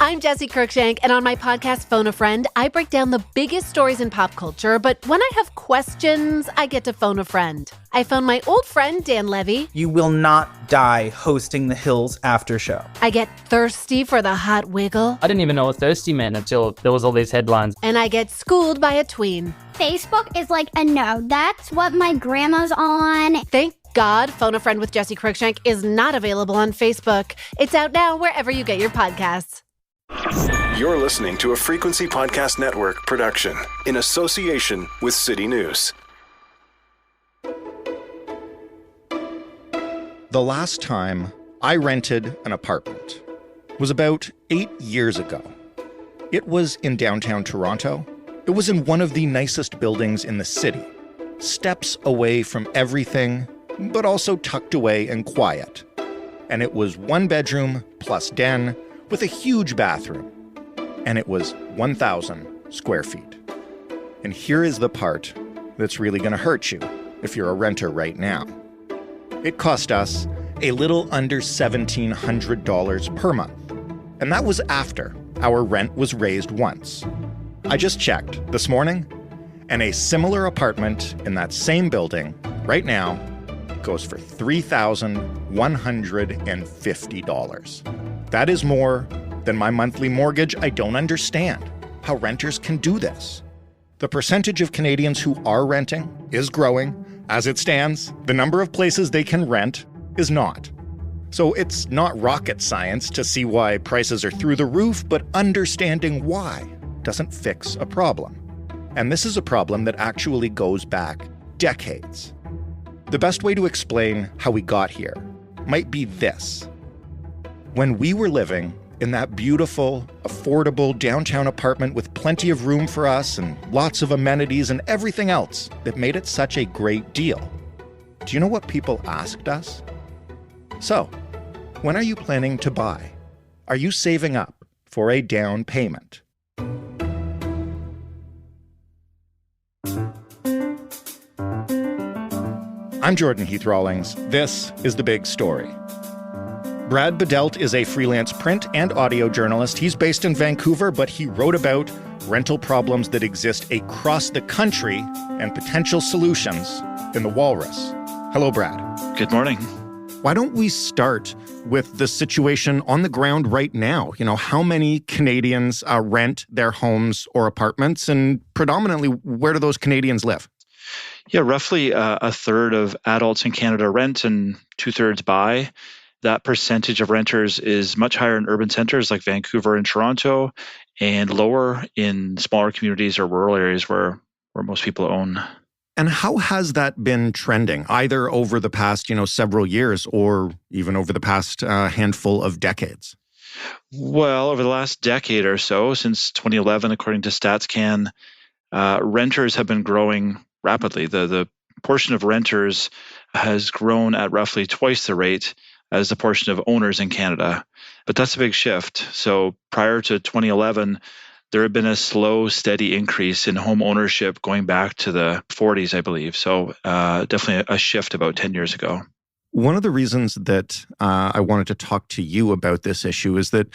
I'm Jesse Cruikshank, and on my podcast, Phone a Friend, I break down the biggest stories in pop culture, but when I have questions, I get to phone a friend. I phone my old friend, Dan Levy. You will not die hosting the Hills After Show. I get thirsty for the hot wiggle. I didn't even know what thirsty meant until there was all these headlines. And I get schooled by a tween. Facebook is like a no. That's what my grandma's on. Thank God Phone a Friend with Jesse Cruikshank is not available on Facebook. It's out now wherever you get your podcasts. You're listening to a Frequency Podcast Network production in association with City News. The last time I rented an apartment was about 8 years ago. It was in downtown Toronto. It was in one of the nicest buildings in the city, steps away from everything, but also tucked away and quiet. And it was 1 bedroom plus den with a huge bathroom. And it was 1,000 square feet. And here is the part that's really going to hurt you if you're a renter right now. It cost us a little under $1,700 per month. And that was after our rent was raised once. I just checked this morning, and a similar apartment in that same building right now goes for $3,150. That is more than my monthly mortgage. I don't understand how renters can do this. The percentage of Canadians who are renting is growing. As it stands, the number of places they can rent is not. So it's not rocket science to see why prices are through the roof, but understanding why doesn't fix a problem. And this is a problem that actually goes back decades. The best way to explain how we got here might be this. When we were living in that beautiful, affordable downtown apartment with plenty of room for us and lots of amenities and everything else that made it such a great deal, do you know what people asked us? So, when are you planning to buy? Are you saving up for a down payment? I'm Jordan Heath Rawlings. This is The Big Story. Brad Bedelt is a freelance print and audio journalist. He's based in Vancouver, but he wrote about rental problems that exist across the country and potential solutions in the Walrus. Hello, Brad. Good morning. Why don't we start with the situation on the ground right now? You know, how many Canadians rent their homes or apartments, and predominantly, where do those Canadians live? Yeah, roughly a third of adults in Canada rent and 2/3 buy. That percentage of renters is much higher in urban centers like Vancouver and Toronto, and lower in smaller communities or rural areas where most people own. And how has that been trending, either over the past, several years or even over the past handful of decades? Well, over the last decade or so, since 2011, according to StatsCan, renters have been growing rapidly. The portion of renters has grown at roughly twice the rate as the portion of owners in Canada. But that's a big shift. So prior to 2011, there had been a slow, steady increase in home ownership going back to the 40s, I believe. So definitely a shift about 10 years ago. One of the reasons that I wanted to talk to you about this issue is that,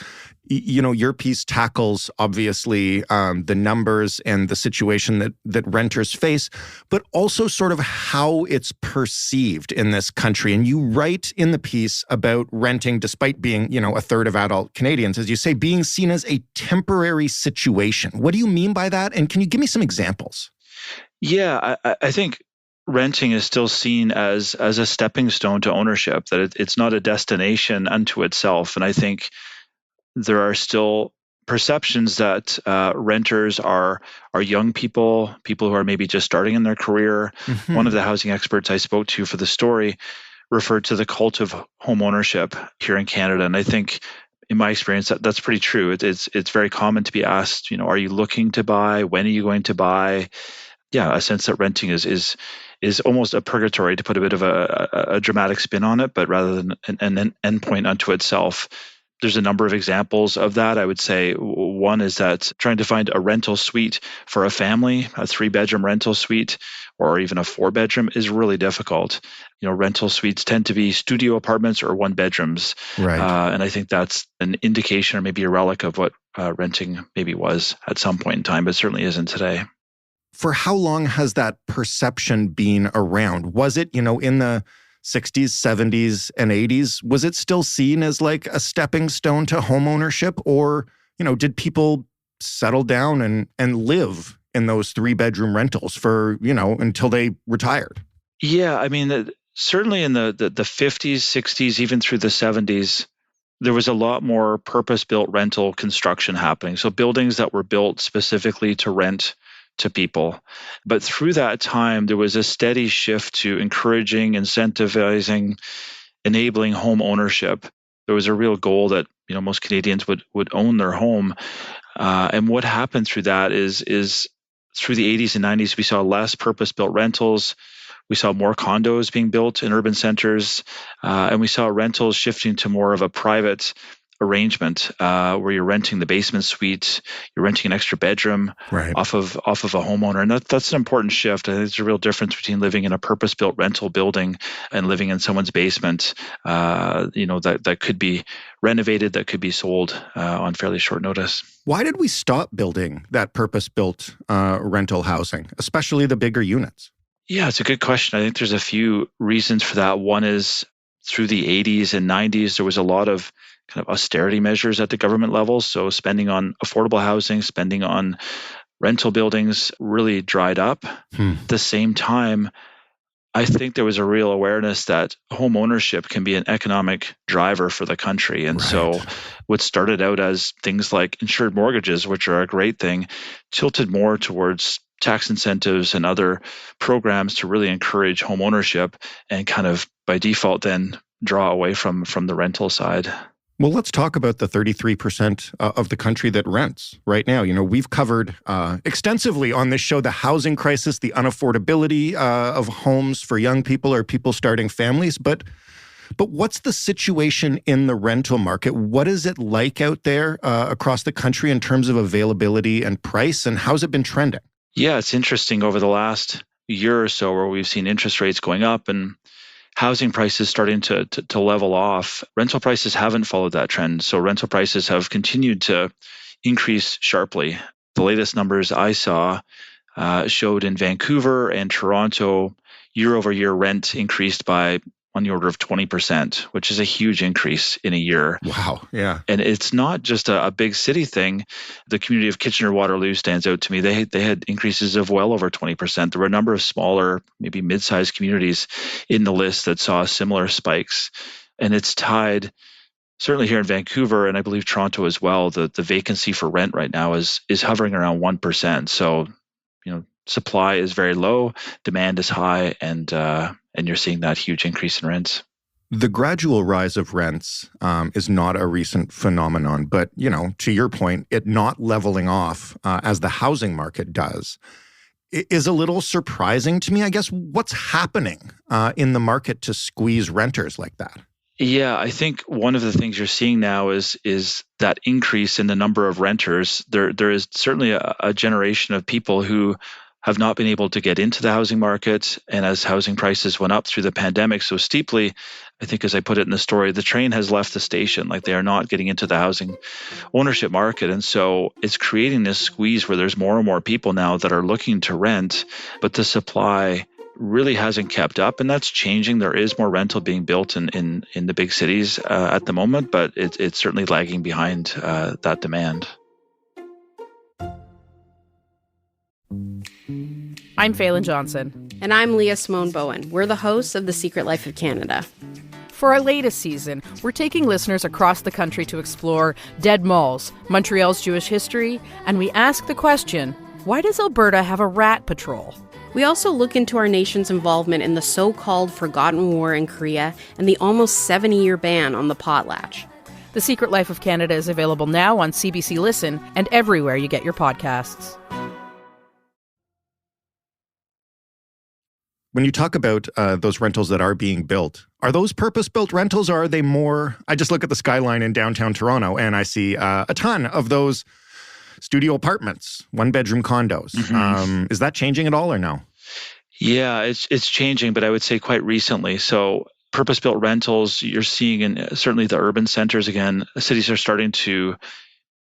your piece tackles, obviously, the numbers and the situation that renters face, but also sort of how it's perceived in this country. And you write in the piece about renting, despite being, a third of adult Canadians, as you say, being seen as a temporary situation. What do you mean by that? And can you give me some examples? Yeah, I think renting is still seen as a stepping stone to ownership, that it's not a destination unto itself. And I think there are still perceptions that renters are young people who are maybe just starting in their career. Mm-hmm. One of the housing experts I spoke to for the story referred to the cult of home ownership here in Canada. And I think in my experience, that's pretty true. It's very common to be asked, are you looking to buy? When are you going to buy? Yeah, a sense that renting is almost a purgatory, to put a bit of a dramatic spin on it, but rather than an endpoint unto itself. There's a number of examples of that. I would say One is that trying to find a rental suite for a family, a 3-bedroom rental suite, or even a 4-bedroom is really difficult. Rental suites tend to be studio apartments or 1-bedrooms. Right. And I think that's an indication or maybe a relic of what renting maybe was at some point in time, but certainly isn't today. For how long has that perception been around? Was it, in the 60s, 70s, and 80s, was it still seen as like a stepping stone to home ownership? Or, did people settle down and live in those 3-bedroom rentals for, until they retired? Yeah, I mean, certainly in the 50s, 60s, even through the 70s, there was a lot more purpose-built rental construction happening. So buildings that were built specifically to rent to people. But through that time, there was a steady shift to encouraging, incentivizing, enabling home ownership. There was a real goal that most Canadians would own their home. And what happened through that is through the 80s and 90s, we saw less purpose-built rentals. We saw more condos being built in urban centers, and we saw rentals shifting to more of a private arrangement where you're renting the basement suite, you're renting an extra bedroom off of a homeowner, and that's an important shift. I think there's a real difference between living in a purpose-built rental building and living in someone's basement. That could be renovated, that could be sold on fairly short notice. Why did we stop building that purpose-built rental housing, especially the bigger units? Yeah, it's a good question. I think there's a few reasons for that. One is through the 80s and 90s, there was a lot of kind of austerity measures at the government level. So spending on affordable housing, spending on rental buildings really dried up. At the same time, I think there was a real awareness that home ownership can be an economic driver for the country. And so what started out as things like insured mortgages, which are a great thing, tilted more towards tax incentives and other programs to really encourage home ownership and kind of by default then draw away from the rental side. Well, let's talk about the 33% of the country that rents right now. We've covered extensively on this show the housing crisis, the unaffordability of homes for young people or people starting families. But what's the situation in the rental market? What is it like out there across the country in terms of availability and price, and how's it been trending? Yeah, it's interesting over the last year or so where we've seen interest rates going up and housing prices starting to level off. Rental prices haven't followed that trend. So rental prices have continued to increase sharply. The latest numbers I saw showed in Vancouver and Toronto, year-over-year rent increased by on the order of 20%, which is a huge increase in a year. Wow, yeah. And it's not just a big city thing. The community of Kitchener-Waterloo stands out to me. They had increases of well over 20%. There were a number of smaller, maybe mid-sized communities in the list that saw similar spikes. And it's tied, certainly here in Vancouver, and I believe Toronto as well, the vacancy for rent right now is hovering around 1%. So, supply is very low, demand is high, and you're seeing that huge increase in rents. The gradual rise of rents is not a recent phenomenon, but, to your point, it not leveling off as the housing market does is a little surprising to me. I guess what's happening in the market to squeeze renters like that? Yeah, I think one of the things you're seeing now is that increase in the number of renters. There is certainly a generation of people who have not been able to get into the housing market. And as housing prices went up through the pandemic so steeply, I think as I put it in the story, the train has left the station. Like they are not getting into the housing ownership market. And so it's creating this squeeze where there's more and more people now that are looking to rent, but the supply really hasn't kept up, and that's changing. There is more rental being built in the big cities at the moment, but it's certainly lagging behind that demand. I'm Phelan Johnson. And I'm Leah Simone Bowen. We're the hosts of The Secret Life of Canada. For our latest season, we're taking listeners across the country to explore dead malls, Montreal's Jewish history, and we ask the question, why does Alberta have a rat patrol? We also look into our nation's involvement in the so-called Forgotten War in Korea and the almost 70-year ban on the potlatch. The Secret Life of Canada is available now on CBC Listen and everywhere you get your podcasts. When you talk about those rentals that are being built, are those purpose-built rentals or are they more, I just look at the skyline in downtown Toronto and I see a ton of those studio apartments, one-bedroom condos. Is that changing at all or no? Yeah, it's changing, but I would say quite recently. So purpose-built rentals, you're seeing in certainly the urban centers again, cities are starting to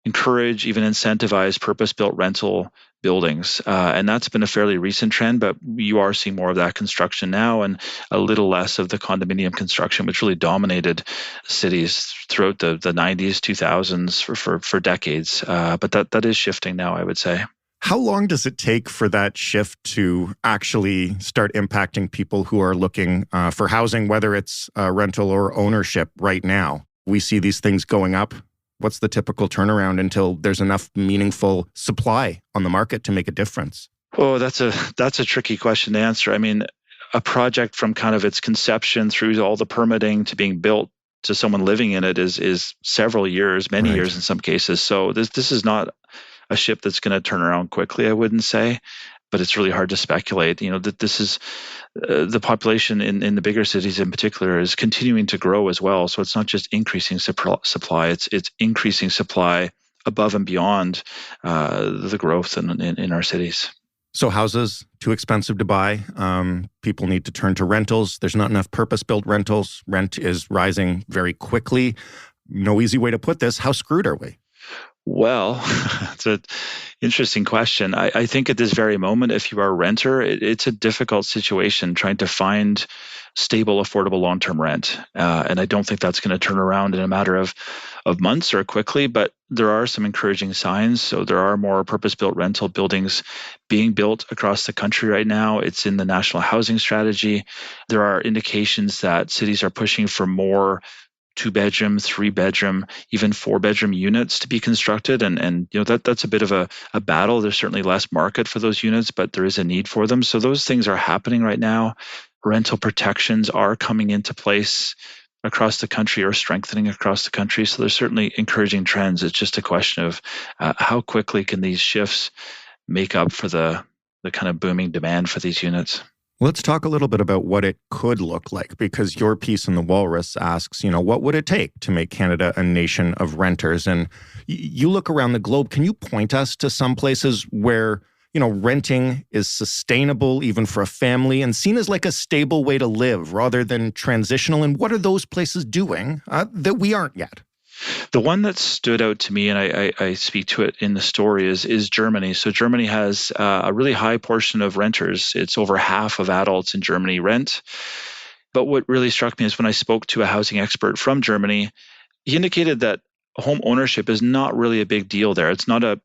encourage, even incentivize purpose-built rental buildings. And that's been a fairly recent trend, but you are seeing more of that construction now and a little less of the condominium construction, which really dominated cities throughout the 90s, 2000s for decades. But that is shifting now, I would say. How long does it take for that shift to actually start impacting people who are looking for housing, whether it's rental or ownership right now? We see these things going up. What's the typical turnaround until there's enough meaningful supply on the market to make a difference? Oh, that's a tricky question to answer. I mean, a project from kind of its conception through all the permitting to being built to someone living in it is several years, many years in some cases. So this is not a ship that's going to turn around quickly, I wouldn't say, but it's really hard to speculate. That this is the population in the bigger cities in particular is continuing to grow as well. So it's not just increasing supply; it's increasing supply above and beyond the growth in our cities. So houses too expensive to buy. People need to turn to rentals. There's not enough purpose-built rentals. Rent is rising very quickly. No easy way to put this. How screwed are we? Well, it's an interesting question. I think at this very moment, if you are a renter, it's a difficult situation trying to find stable, affordable long-term rent. And I don't think that's going to turn around in a matter of months or quickly, but there are some encouraging signs. So there are more purpose-built rental buildings being built across the country right now. It's in the National Housing Strategy. There are indications that cities are pushing for more 2-bedroom, 3-bedroom, even 4-bedroom units to be constructed. And that's a bit of a battle. There's certainly less market for those units, but there is a need for them. So those things are happening right now. Rental protections are coming into place across the country or strengthening across the country. So there's certainly encouraging trends. It's just a question of how quickly can these shifts make up for the kind of booming demand for these units. Let's talk a little bit about what it could look like, because your piece in the Walrus asks, what would it take to make Canada a nation of renters? And you look around the globe, can you point us to some places where, renting is sustainable even for a family and seen as like a stable way to live rather than transitional? And what are those places doing that we aren't yet? The one that stood out to me, and I speak to it in the story, is Germany. So Germany has a really high portion of renters. It's over half of adults in Germany rent. But what really struck me is when I spoke to a housing expert from Germany, he indicated that home ownership is not really a big deal there. It's not a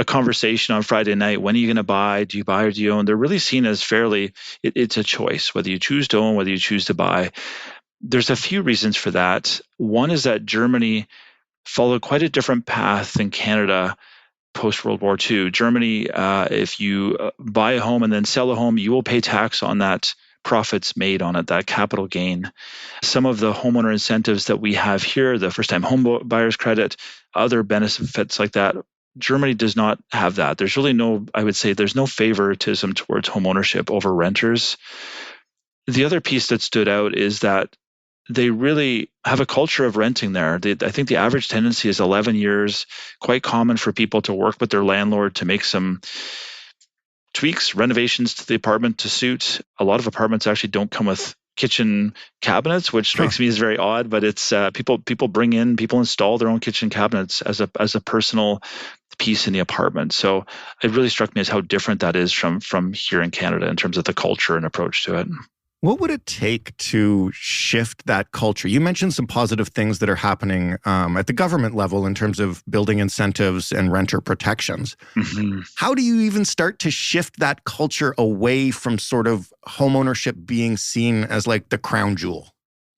conversation on Friday night. When are you going to buy? Do you buy or do you own? They're really seen as it's a choice, whether you choose to own, whether you choose to buy. There's a few reasons for that. One is that Germany followed quite a different path than Canada post-World War II. Germany, if you buy a home and then sell a home, you will pay tax on that profits made on it, that capital gain. Some of the homeowner incentives that we have here, the first-time home buyer's credit, other benefits like that, Germany does not have that. There's really there's no favoritism towards home ownership over renters. The other piece that stood out is that they really have a culture of renting there. I think the average tenancy is 11 years, quite common for people to work with their landlord to make some tweaks, renovations to the apartment to suit. A lot of apartments actually don't come with kitchen cabinets, which strikes me as very odd, but it's people install their own kitchen cabinets as a personal piece in the apartment. So it really struck me as how different that is from here in Canada in terms of the culture and approach to it. What would it take to shift that culture? You mentioned some positive things that are happening at the government level in terms of building incentives and renter protections. Mm-hmm. How do you even start to shift that culture away from sort of homeownership being seen as like the crown jewel?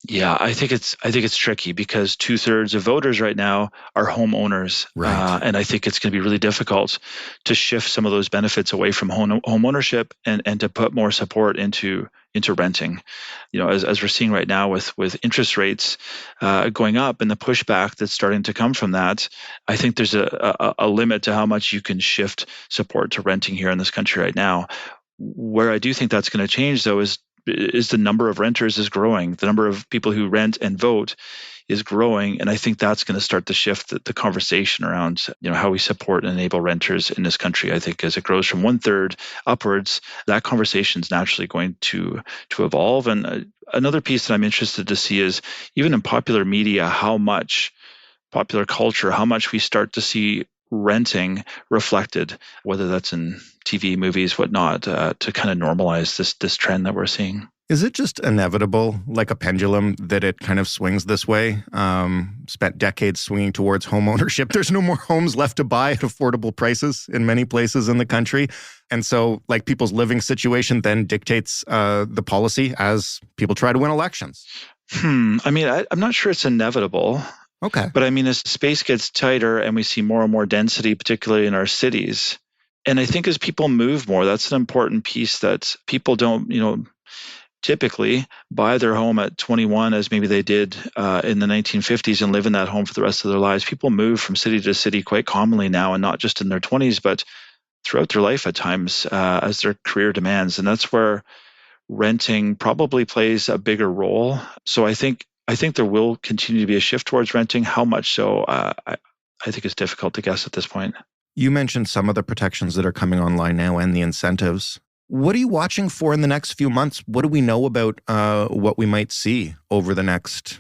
Yeah, I think it's tricky because 2/3 of voters right now are homeowners, right. And I think it's going to be really difficult to shift some of those benefits away from home ownership and to put more support into renting. As we're seeing right now with interest rates going up and the pushback that's starting to come from that, I think there's a limit to how much you can shift support to renting here in this country right now. Where I do think that's going to change, though, is is the number of renters is growing. The number of people who rent and vote is growing. And I think that's going to start to shift the conversation around, how we support and enable renters in this country. I think as it grows from 1/3 upwards, that conversation is naturally going to evolve. And another piece that I'm interested to see is even in popular media, popular culture, how much we start to see renting reflected, whether that's in TV, movies, whatnot, to kind of normalize this trend that we're seeing. Is it just inevitable, like a pendulum, that it kind of swings this way? Spent decades swinging towards home ownership. There's no more homes left to buy at affordable prices in many places in the country. And so, like, people's living situation then dictates the policy as people try to win elections. I'm not sure it's inevitable. Okay. But as space gets tighter and we see more and more density, particularly in our cities, and I think as people move more, that's an important piece that people don't, typically buy their home at 21 as maybe they did in the 1950s and live in that home for the rest of their lives. People move from city to city quite commonly now, and not just in their 20s, but throughout their life at times as their career demands. And that's where renting probably plays a bigger role. So I think there will continue to be a shift towards renting. How much so, I think it's difficult to guess at this point. You mentioned some of the protections that are coming online now and the incentives. What are you watching for in the next few months? What do we know about what we might see over the next,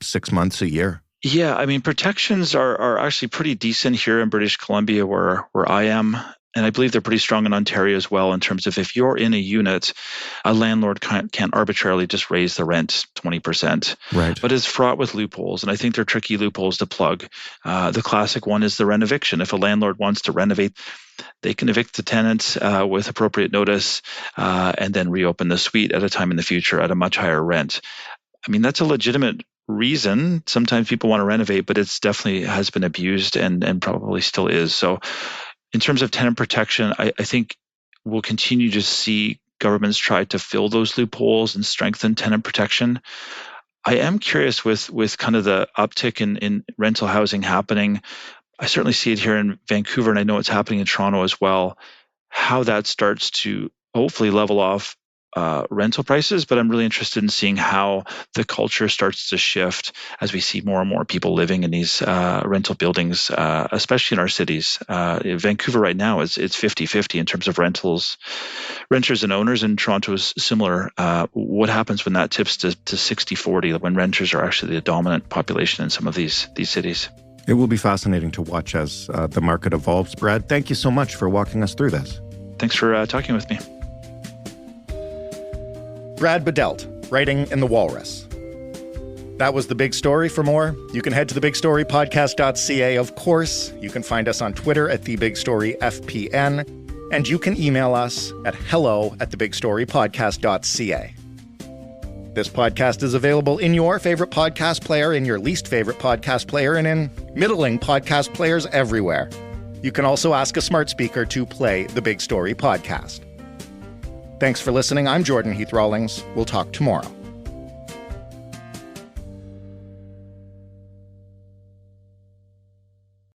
6 months, a year? Yeah, protections are actually pretty decent here in British Columbia where I am. And I believe they're pretty strong in Ontario as well in terms of if you're in a unit, a landlord can't arbitrarily just raise the rent 20%. Right. But it's fraught with loopholes, and I think they're tricky loopholes to plug. The classic one is the rent eviction. If a landlord wants to renovate, they can evict the tenant with appropriate notice and then reopen the suite at a time in the future at a much higher rent. That's a legitimate reason. Sometimes people want to renovate, but it's definitely has been abused and probably still is. So in terms of tenant protection, I think we'll continue to see governments try to fill those loopholes and strengthen tenant protection. I am curious with kind of the uptick in rental housing happening. I certainly see it here in Vancouver, and I know it's happening in Toronto as well, how that starts to hopefully level off rental prices. But I'm really interested in seeing how the culture starts to shift as we see more and more people living in these rental buildings, especially in our cities. Vancouver right now it's 50-50 in terms of renters and owners, and Toronto is similar. What happens when that tips to 60-40, when renters are actually the dominant population in some of these cities? It will be fascinating to watch as the market evolves. Brad, thank you so much for walking us through this. Thanks for talking with me. Brad Bedelt, writing in The Walrus. That was The Big Story. For more, you can head to thebigstorypodcast.ca. Of course, you can find us on Twitter at TheBigStoryFPN, and you can email us at hello@thebigstorypodcast.ca. This podcast is available in your favorite podcast player, in your least favorite podcast player, and in middling podcast players everywhere. You can also ask a smart speaker to play The Big Story Podcast. Thanks for listening. I'm Jordan Heath Rawlings. We'll talk tomorrow.